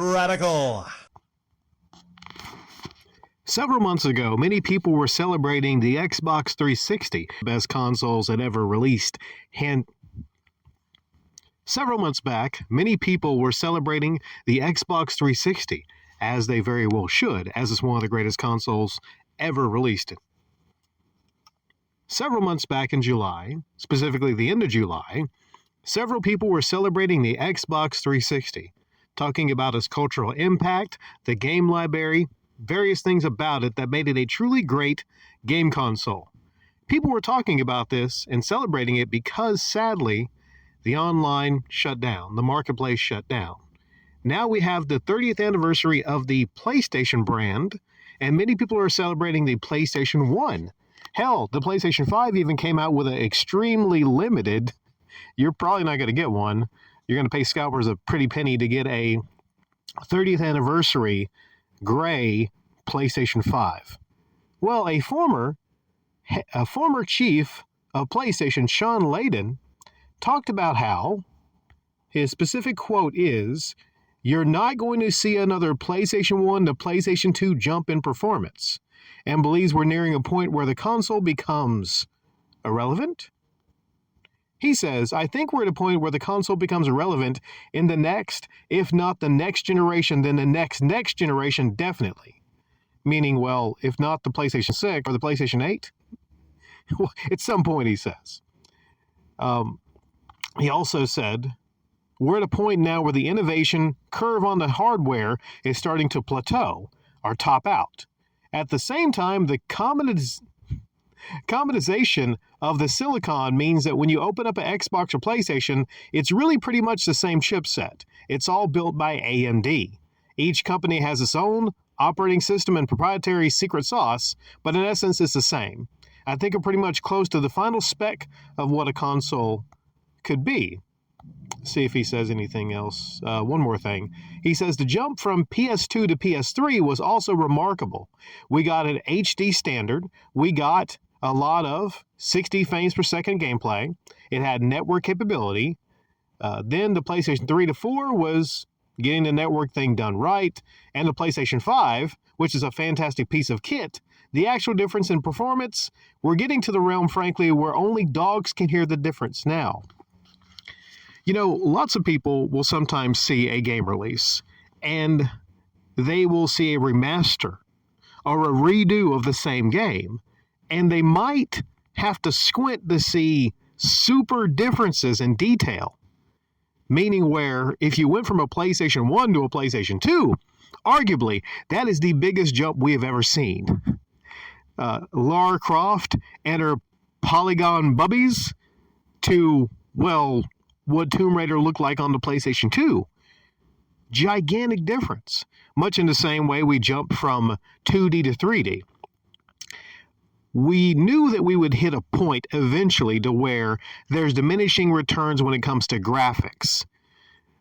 Radical. Several months ago, many people were celebrating the Xbox 360, best consoles that ever released. Several months back, many people were celebrating the Xbox 360, as they very well should, as it's one of the greatest consoles ever released. Several months back in July, specifically the end of July, several people were celebrating the Xbox 360, talking about its cultural impact, the game library, various things about it that made it a truly great game console. People were talking about this and celebrating it because, sadly, the online shut down, the marketplace shut down. Now we have the 30th anniversary of the PlayStation brand, and many people are celebrating the PlayStation 1. Hell, the PlayStation 5 even came out with an extremely limited, you're probably not going to get one, you're going to pay scalpers a pretty penny to get a 30th anniversary gray PlayStation 5. Well, a former chief of PlayStation, Sean Layden, talked about how his specific quote is, "You're not going to see another PlayStation 1 to PlayStation 2 jump in performance," and believes we're nearing a point where the console becomes irrelevant. He says, "I think we're at a point where the console becomes irrelevant in the next, if not the next generation, then the next generation definitely." Meaning, well, if not the PlayStation 6 or the PlayStation 8, at some point, he says. He also said, "We're at a point now where the innovation curve on the hardware is starting to plateau or top out. At the same time, the commoditization of the silicon means that when you open up an Xbox or PlayStation, it's really pretty much the same chipset. It's all built by AMD. Each company has its own operating system and proprietary secret sauce, but in essence, it's the same. I think we're pretty much close to the final spec of what a console could be." See if he says anything else. One more thing. He says the jump from PS2 to PS3 was also remarkable. We got an HD standard. We got a lot of 60 frames per second gameplay. It had network capability. Then the PlayStation 3 to 4 was getting the network thing done right. And the PlayStation 5, which is a fantastic piece of kit, the actual difference in performance, we're getting to the realm, frankly, where only dogs can hear the difference now. You know, lots of people will sometimes see a game release and they will see a remaster or a redo of the same game, and they might have to squint to see super differences in detail. Meaning where if you went from a PlayStation 1 to a PlayStation 2, arguably that is the biggest jump we have ever seen. Lara Croft and her polygon bubbies to, well, what Tomb Raider looked like on the PlayStation 2. Gigantic difference. Much in the same way we jumped from 2D to 3D. We knew that we would hit a point eventually to where there's diminishing returns when it comes to graphics.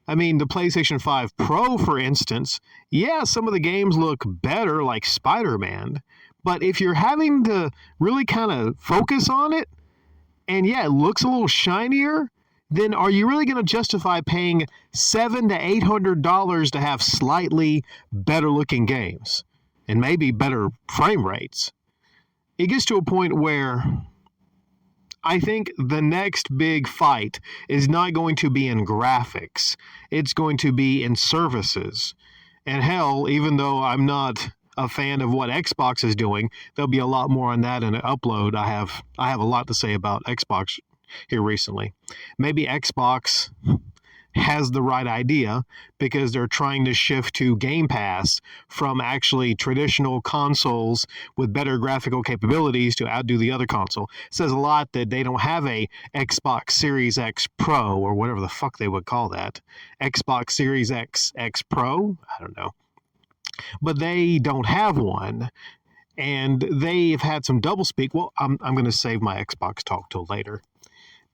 I mean, the PlayStation 5 Pro, for instance, yeah, some of the games look better, like Spider-Man, but if you're having to really kind of focus on it, and yeah, it looks a little shinier, then are you really going to justify paying $700 to $800 to have slightly better looking games and maybe better frame rates? It gets to a point where I think the next big fight is not going to be in graphics. It's going to be in services. And hell, even though I'm not a fan of what Xbox is doing, there'll be a lot more on that in an upload. I have a lot to say about Xbox here recently. Maybe Xbox has the right idea because they're trying to shift to Game Pass from actually traditional consoles with better graphical capabilities to outdo the other console. It says a lot that they don't have a Xbox Series X Pro or whatever the fuck they would call that. Xbox Series X Pro? I don't know. But they don't have one. And they've had some doublespeak. Well, I'm going to save my Xbox talk till later.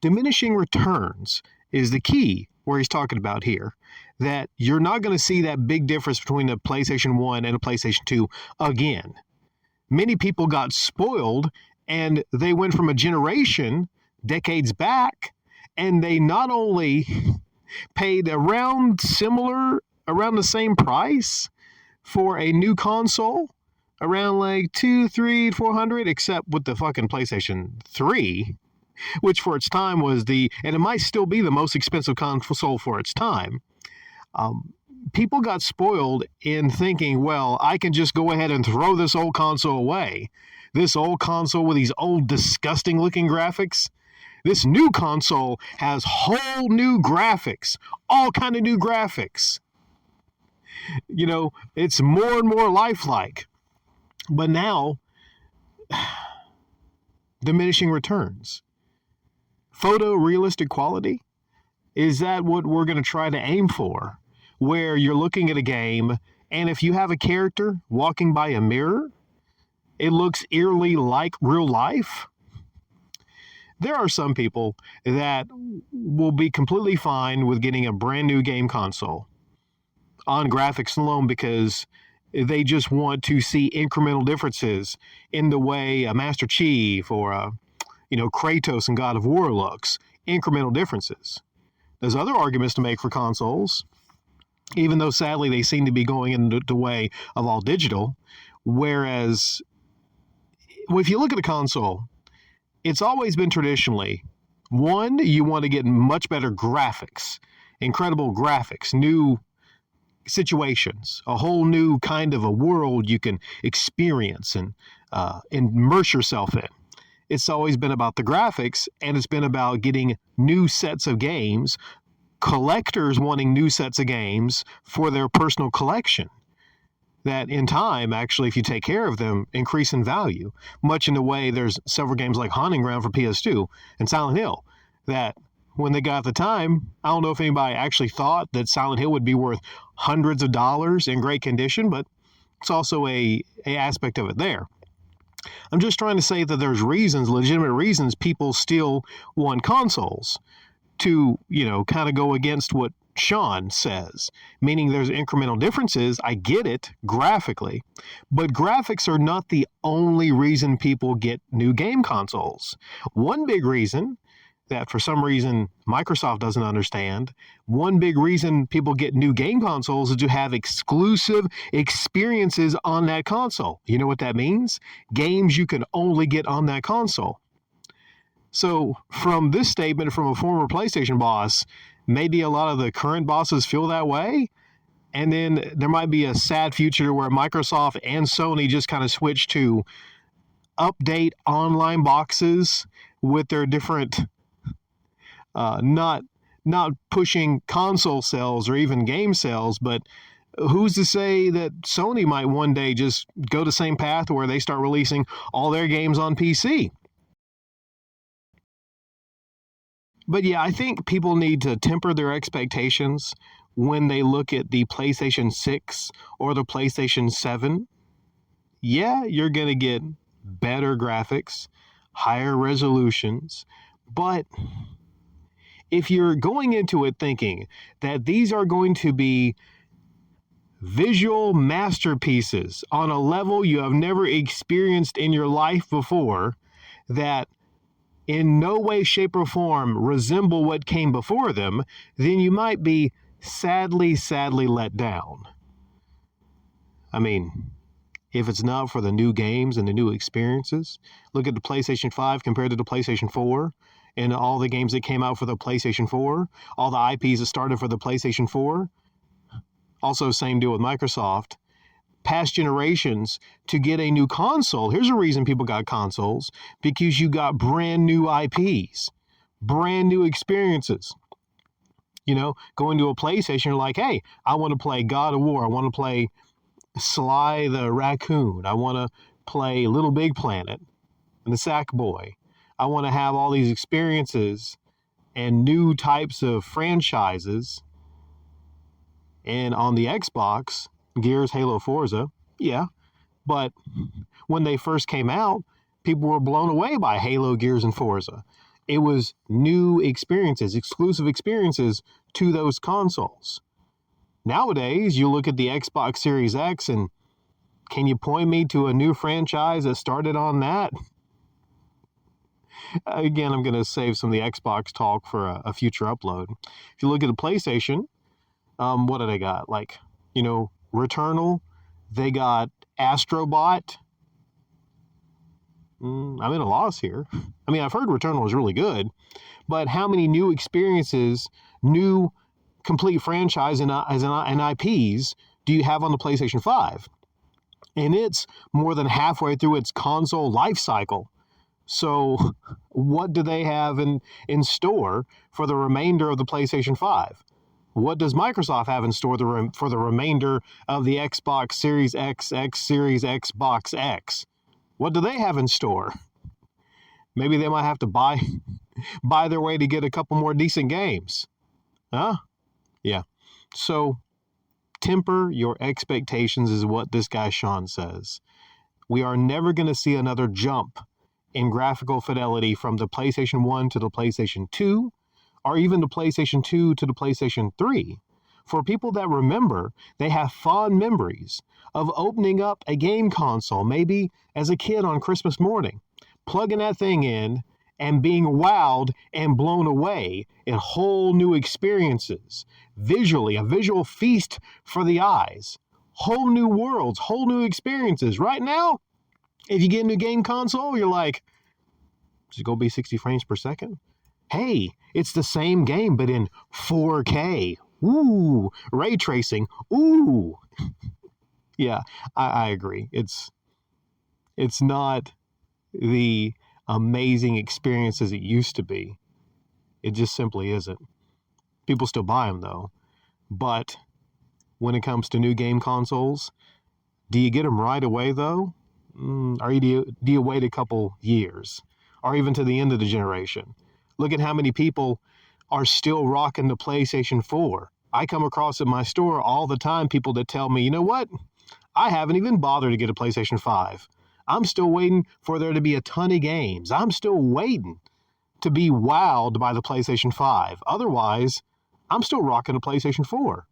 Diminishing returns is the key where he's talking about here, that you're not going to see that big difference between the PlayStation 1 and the PlayStation 2 again. Many people got spoiled and they went from a generation decades back and they not only paid around similar around the same price for a new console, around like 2, 3, 400, except with the fucking PlayStation 3, which for its time was and it might still be the most expensive console for its time. People got spoiled in thinking, well, I can just go ahead and throw this old console away. This old console with these old disgusting looking graphics. This new console has whole new graphics, all kind of new graphics. It's more and more lifelike. But now, diminishing returns. Photorealistic quality, is that what we're going to try to aim for? Where you're looking at a game, and if you have a character walking by a mirror, it looks eerily like real life? There are some people that will be completely fine with getting a brand new game console on graphics alone because they just want to see incremental differences in the way a Master Chief or Kratos and God of War looks. Incremental differences. There's other arguments to make for consoles, even though sadly they seem to be going in the way of all digital. Whereas, if you look at a console, it's always been traditionally, one, you want to get much better graphics, incredible graphics, new situations, a whole new kind of a world you can experience and immerse yourself in. It's always been about the graphics, and it's been about getting new sets of games, collectors wanting new sets of games for their personal collection that in time, actually, if you take care of them, increase in value, much in the way there's several games like Haunting Ground for PS2 and Silent Hill that when they got the time, I don't know if anybody actually thought that Silent Hill would be worth hundreds of dollars in great condition, but it's also a aspect of it there. I'm just trying to say that there's reasons, legitimate reasons, people still want consoles to, kind of go against what Sean says, meaning there's incremental differences. I get it graphically, but graphics are not the only reason people get new game consoles. One big reason that for some reason Microsoft doesn't understand, one big reason people get new game consoles is to have exclusive experiences on that console. You know what that means? Games you can only get on that console. So from this statement from a former PlayStation boss, maybe a lot of the current bosses feel that way. And then there might be a sad future where Microsoft and Sony just kind of switch to update online boxes with their different, not pushing console sales or even game sales, but who's to say that Sony might one day just go the same path where they start releasing all their games on PC? But yeah, I think people need to temper their expectations when they look at the PlayStation 6 or the PlayStation 7. Yeah, you're going to get better graphics, higher resolutions, but if you're going into it thinking that these are going to be visual masterpieces on a level you have never experienced in your life before, that in no way, shape, or form resemble what came before them, then you might be sadly let down. I mean, if it's not for the new games and the new experiences, look at the PlayStation 5 compared to the PlayStation 4 and all the games that came out for the PlayStation 4, all the IPs that started for the PlayStation 4. Also, same deal with Microsoft. Past generations, to get a new console, here's a reason people got consoles, because you got brand new IPs, brand new experiences. Going to a PlayStation, you're like, hey, I want to play God of War, I want to play Sly the Raccoon, I want to play Little Big Planet and the Sackboy. I want to have all these experiences and new types of franchises. And on the Xbox, Gears, Halo, Forza, yeah. But when they first came out, people were blown away by Halo, Gears, and Forza. It was new experiences, exclusive experiences to those consoles. Nowadays, you look at the Xbox Series X, and can you point me to a new franchise that started on that? Again, I'm going to save some of the Xbox talk for a future upload. If you look at the PlayStation, What do they got? Like, Returnal. They got Astrobot. I'm at a loss here. I mean, I've heard Returnal was really good, but how many new experiences, new complete franchise and IPs do you have on the PlayStation 5? And it's more than halfway through its console life cycle. So what do they have in store for the remainder of the PlayStation 5? What does Microsoft have in store for the remainder of the Xbox Series X, Series Xbox X? What do they have in store? Maybe they might have to buy their way to get a couple more decent games. Huh? Yeah. So temper your expectations is what this guy Sean says. We are never going to see another jump in graphical fidelity from the PlayStation 1 to the PlayStation 2, or even the PlayStation 2 to the PlayStation 3. For people that remember, they have fond memories of opening up a game console, maybe as a kid on Christmas morning, plugging that thing in and being wowed and blown away in whole new experiences. Visually, a visual feast for the eyes. Whole new worlds, whole new experiences. Right now, if you get a new game console, you're like, is it going to be 60 frames per second? Hey, it's the same game, but in 4K. Ooh, ray tracing. Ooh. Yeah, I agree. It's not the amazing experience as it used to be. It just simply isn't. People still buy them, though. But when it comes to new game consoles, do you get them right away, though? Or do you wait a couple years? Or even to the end of the generation? Look at how many people are still rocking the PlayStation 4. I come across at my store all the time people that tell me, you know what? I haven't even bothered to get a PlayStation 5. I'm still waiting for there to be a ton of games. I'm still waiting to be wowed by the PlayStation 5. Otherwise, I'm still rocking a PlayStation 4.